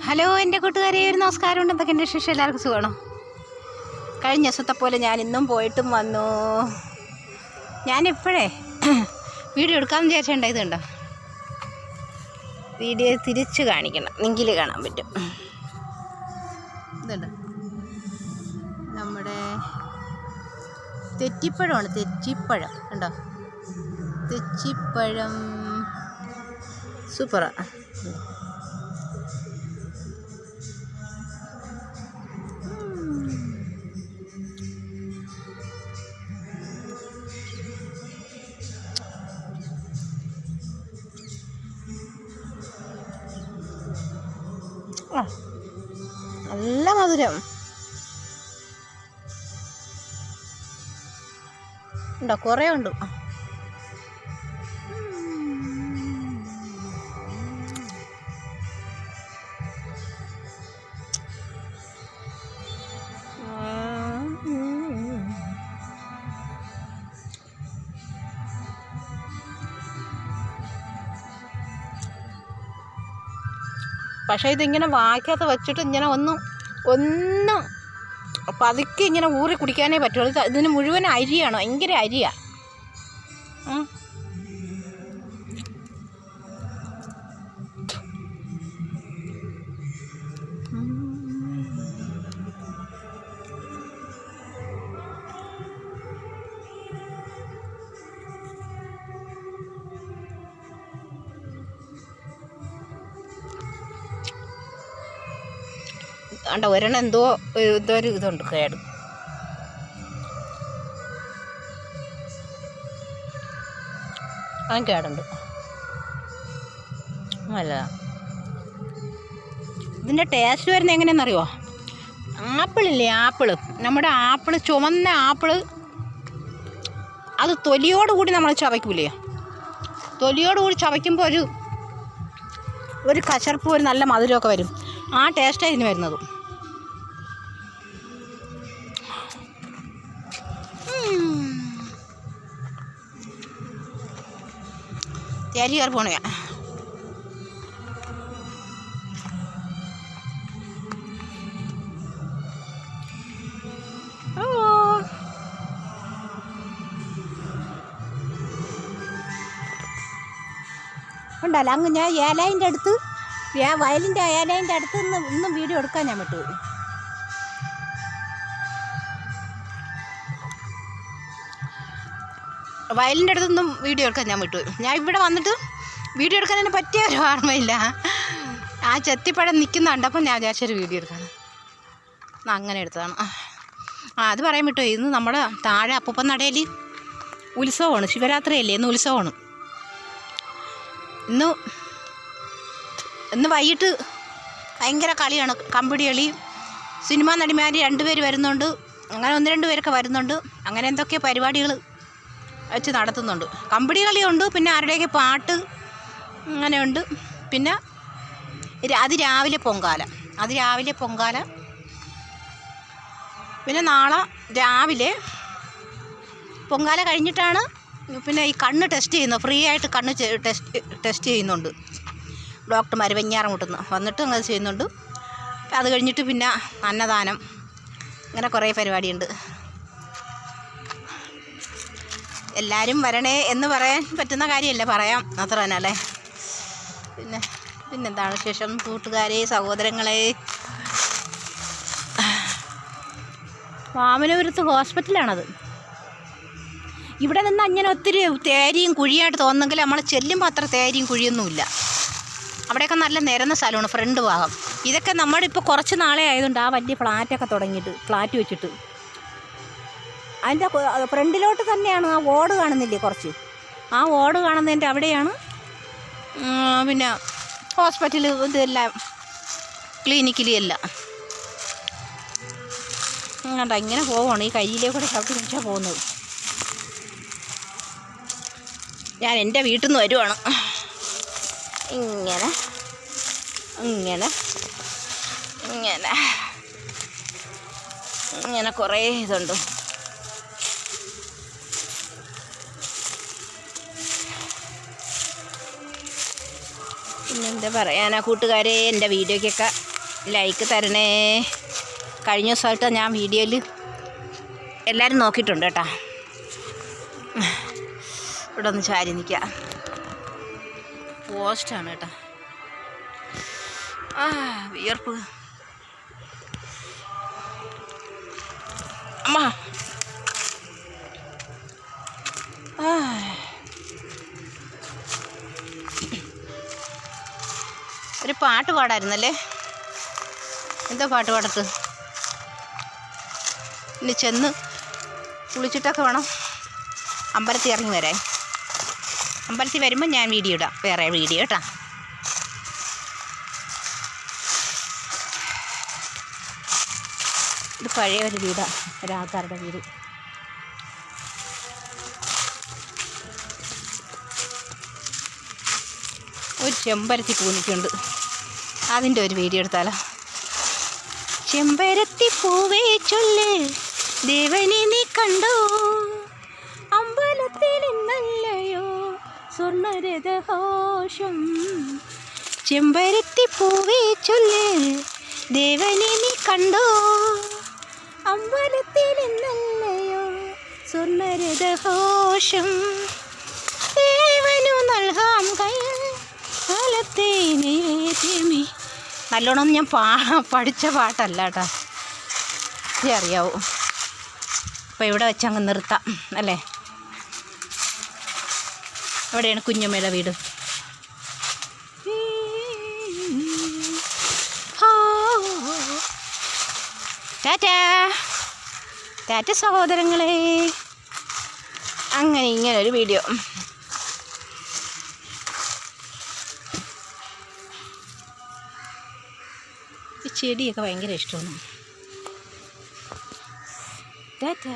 Hello എൻ്റെ കൂട്ടുകാരെ, ഒരു നമസ്കാരമുണ്ട്. എന്തൊക്കെയുണ്ട് വിശേഷം? എല്ലാവർക്കും സുഖമാണോ? കഴിഞ്ഞ ദിവസത്തെ പോലെ ഞാൻ ഇന്നും പോയിട്ടും വന്നു. ഞാനിപ്പോഴേ വീഡിയോ എടുക്കാമെന്ന് വിചാരിച്ചിട്ടുണ്ടായത് കണ്ടോ, വീഡിയോ തിരിച്ച് കാണിക്കണം, എങ്കിൽ കാണാൻ പറ്റും. ഇതുണ്ട് നമ്മുടെ തെച്ചിപ്പഴമാണ്, തെച്ചിപ്പഴം കണ്ടോ, തെച്ചിപ്പഴം സൂപ്പറാണ്. നല്ല മധുരം ഉണ്ടോ, കുറേ ഉണ്ട്. പക്ഷേ ഇതിങ്ങനെ വായ്ക്കകത്ത് വെച്ചിട്ട് ഇങ്ങനെ ഒന്നും പതുക്കെ ഇങ്ങനെ ഊറി കുടിക്കാനേ പറ്റുള്ളൂ. ഇതിന് മുഴുവൻ അരിയാണ്, ഭയങ്കര അരിയാണ്. അണ്ട ഒരെണ്ണം എന്തോ ഒരു ഇതുണ്ട്, കേട്. അവൻ കേടുണ്ട്, നല്ലതാ. ഇതിൻ്റെ ടേസ്റ്റ് വരുന്നത് എങ്ങനെയാണെന്നറിയോ? ആപ്പിളില്ലേ, ആപ്പിള്, നമ്മുടെ ആപ്പിള്, ചുമന്ന ആപ്പിള്, അത് തൊലിയോടുകൂടി നമ്മൾ ചവയ്ക്കൂലേ, തൊലിയോടുകൂടി ചവയ്ക്കുമ്പോൾ ഒരു കശർപ്പ്, ഒരു നല്ല മധുരമൊക്കെ വരും. ആ ടേസ്റ്റാണ് ഇതിന് വരുന്നത്. തേരി കയറി പോണ ഉണ്ടല്ലോ. അങ്ങ് ഞാൻ ഏലായിൻ്റെ അടുത്ത്, വയലിൻ്റെ ഏലായിൻ്റെ അടുത്ത് ഇന്നും വീഡിയോ എടുക്കാൻ ഞാൻ വിട്ടുപോയി. വയലിൻ്റെ അടുത്തൊന്നും വീഡിയോ എടുക്കാൻ ഞാൻ വിട്ടുപോയി. ഞാൻ ഇവിടെ വന്നിട്ട് വീഡിയോ എടുക്കാൻ തന്നെ പറ്റിയ ഒരു ഓർമ്മയില്ല. ആ ചെത്തിപ്പഴം നിൽക്കുന്നുണ്ട്, അപ്പം ഞാൻ വിചാരിച്ചൊരു വീഡിയോ എടുക്കാൻ, അങ്ങനെ എടുത്തതാണ്. അത് പറയാൻ വിട്ടുപോയി. ഇന്ന് നമ്മുടെ താഴെ അപ്പൂപ്പൻ നടയിൽ ഉത്സവമാണ്, ശിവരാത്രിയല്ലേ, ഇന്ന് ഉത്സവമാണ്. ഇന്ന് വൈകിട്ട് ഭയങ്കര കളിയാണ്, കമ്പടി കളി. സിനിമാ നടിമാർ 2 പേര് വരുന്നുണ്ട്, അങ്ങനെ 1-2 പേരൊക്കെ വരുന്നുണ്ട്. അങ്ങനെ എന്തൊക്കെയോ പരിപാടികൾ വെച്ച് നടത്തുന്നുണ്ട്. കമ്പടി കളിയുണ്ട്, പിന്നെ ആരുടെയൊക്കെ പാട്ട് അങ്ങനെയുണ്ട്. പിന്നെ അതിരാവിലെ പൊങ്കാല. പിന്നെ നാളെ രാവിലെ പൊങ്കാല കഴിഞ്ഞിട്ടാണ് പിന്നെ ഈ കണ്ണ് ടെസ്റ്റ് ചെയ്യുന്നത്. ഫ്രീ ആയിട്ട് കണ്ണ് ടെസ്റ്റ് ചെയ്യുന്നുണ്ട് ഡോക്ടർമാർ, വെഞ്ഞാറമൂട്ടുന്നു വന്നിട്ട് അങ്ങനെ ചെയ്യുന്നുണ്ട്. അത് കഴിഞ്ഞിട്ട് പിന്നെ അന്നദാനം, അങ്ങനെ കുറേ പരിപാടിയുണ്ട്. എല്ലാവരും വരണേ എന്ന് പറയാൻ പറ്റുന്ന കാര്യമല്ല, പറയാം അത്ര തന്നെ അല്ലേ. പിന്നെന്താണ് വിശേഷം കൂട്ടുകാരെ, സഹോദരങ്ങളെ? വാമനപുരത്ത് ഹോസ്പിറ്റലാണത്. ഇവിടെ നിന്ന് അങ്ങനെ ഒത്തിരി തേരിയും കുഴിയായിട്ട് തോന്നുന്നെങ്കിൽ നമ്മൾ ചെല്ലുമ്പോൾ അത്ര തേരിയും കുഴിയൊന്നുമില്ല. അവിടെയൊക്കെ നല്ല നിരന്ന സ്ഥലമാണ്, ഫ്രണ്ട് ഭാഗം. ഇതൊക്കെ നമ്മുടെ ഇപ്പോൾ കുറച്ച് നാളെ ആയതുകൊണ്ട് ആ വലിയ ഫ്ലാറ്റൊക്കെ തുടങ്ങിയിട്ട്, ഫ്ലാറ്റ് വെച്ചിട്ട് അതിൻ്റെ ഫ്രണ്ടിലോട്ട് തന്നെയാണ് ആ ഓട് കാണുന്നില്ലേ, കുറച്ച് ആ ഓട് കാണുന്നതിൻ്റെ അവിടെയാണ് പിന്നെ ഹോസ്പിറ്റൽ, ഇതെല്ലാം ക്ലിനിക്കിലെല്ലാം. കണ്ടോ, ഇങ്ങനെ പോവുകയാണ്, ഈ കയ്യിലേക്കൂടെ ചവിട്ടി പിടിച്ചാൽ പോകുന്നത്. ഞാൻ എൻ്റെ വീട്ടിൽ നിന്ന് വരുവാണ്. ഇങ്ങനെ കുറേ ഇതുണ്ട്. പിന്നെന്താ പറയാനാ കൂട്ടുകാരെ, എൻ്റെ വീഡിയോയ്ക്കൊക്കെ ലൈക്ക് തരണേ. കഴിഞ്ഞ ദിവസമായിട്ട് ഞാൻ വീഡിയോയിൽ എല്ലാവരും നോക്കിയിട്ടുണ്ട് കേട്ടോ. ഇവിടെ ഒന്ന് ചാരി നിൽക്കുക. പോസ്റ്റാണ് കേട്ടോ. വിയർപ്പ്. അമ്മ ഒരു പാട്ട് പാടായിരുന്നല്ലേ. എന്താ പാട്ട് പാടത്ത്? ഇനി ചെന്ന് കുളിച്ചിട്ടൊക്കെ വേണം അമ്പലത്തിൽ ഇറങ്ങി വരാൻ. അമ്പലത്തിൽ വരുമ്പോൾ ഞാൻ വീഡിയോ ഇടാം, വേറെ വീഡിയോ കേട്ടോ. ഇത് പഴയ ഒരു വീടാണ്, ഒരാൾക്കാരുടെ വീട്. ഒരു ചെമ്പരത്തി പൂനിക്കുണ്ട്, അതിൻ്റെ ഒരു വീഡിയോ എടുത്താലോ. ചെമ്പരത്തി പൂവേ ചൊല്ല് ദേവനെ നീ കണ്ടോ, അമ്പലത്തിൽ ഇന്നല്ലയോ സ്വർണ്ണരഥഘോഷം. ചെമ്പരത്തി പൂവേ ചൊല്ല് ദേവനെ നീ കണ്ടോ, അമ്പലത്തിൽ ഇന്നല്ലയോ സ്വർണ്ണരഥഘോഷം. ദേവനു നൽകാം കയ്യിൽ കാലത്തെ നൈവേദ്യമേ. നല്ലോണം ഞാൻ പഠിച്ച പാട്ടല്ല കേട്ടോ, ഇതേ അറിയാവൂ. അപ്പോൾ ഇവിടെ വെച്ചങ്ങ് നിർത്താം അല്ലേ. എവിടെയാണ് കുഞ്ഞമ്മയുടെ വീട്? ടാറ്റാ ടാറ്റ സഹോദരങ്ങളെ. അങ്ങനെ ഇങ്ങനൊരു വീഡിയോ. ഈ ചെടിയൊക്കെ ഭയങ്കര ഇഷ്ടമാണ്. ടാറ്റാ.